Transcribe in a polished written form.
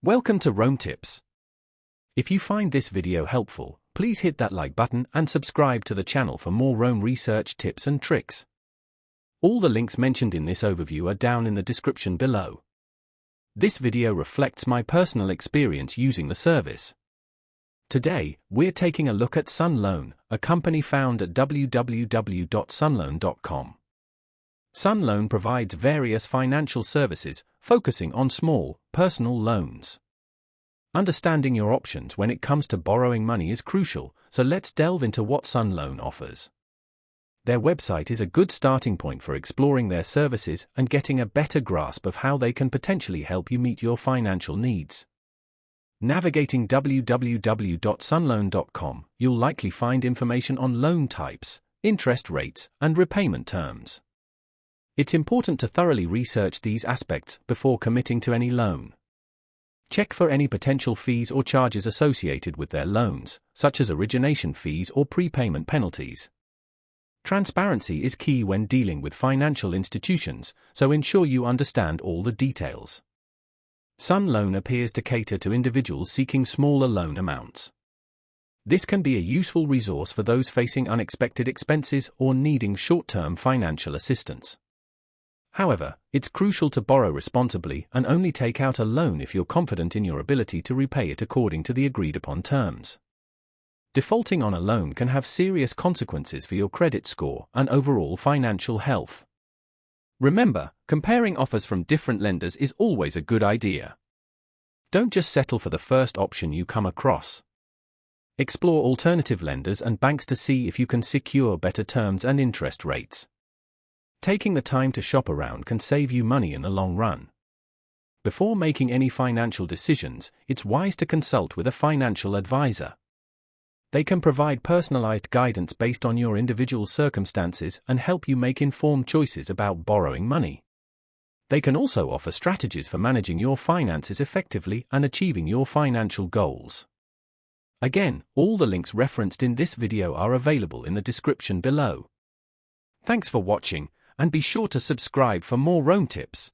Welcome to Rome Tips. If you find this video helpful, please hit that like button and subscribe to the channel for more Rome research tips and tricks. All the links mentioned in this overview are down in the description below. This video reflects my personal experience using the service. Today, we're taking a look at Sun Loan, a company found at www.sunloan.com. Sun Loan provides various financial services, focusing on small, personal loans. Understanding your options when it comes to borrowing money is crucial, so let's delve into what Sun Loan offers. Their website is a good starting point for exploring their services and getting a better grasp of how they can potentially help you meet your financial needs. Navigating www.sunloan.com, you'll likely find information on loan types, interest rates, and repayment terms. It's important to thoroughly research these aspects before committing to any loan. Check for any potential fees or charges associated with their loans, such as origination fees or prepayment penalties. Transparency is key when dealing with financial institutions, so ensure you understand all the details. Sun Loan appears to cater to individuals seeking smaller loan amounts. This can be a useful resource for those facing unexpected expenses or needing short-term financial assistance. However, it's crucial to borrow responsibly and only take out a loan if you're confident in your ability to repay it according to the agreed-upon terms. Defaulting on a loan can have serious consequences for your credit score and overall financial health. Remember, comparing offers from different lenders is always a good idea. Don't just settle for the first option you come across. Explore alternative lenders and banks to see if you can secure better terms and interest rates. Taking the time to shop around can save you money in the long run. Before making any financial decisions, it's wise to consult with a financial advisor. They can provide personalized guidance based on your individual circumstances and help you make informed choices about borrowing money. They can also offer strategies for managing your finances effectively and achieving your financial goals. Again, all the links referenced in this video are available in the description below. Thanks for watching, and be sure to subscribe for more Rome tips.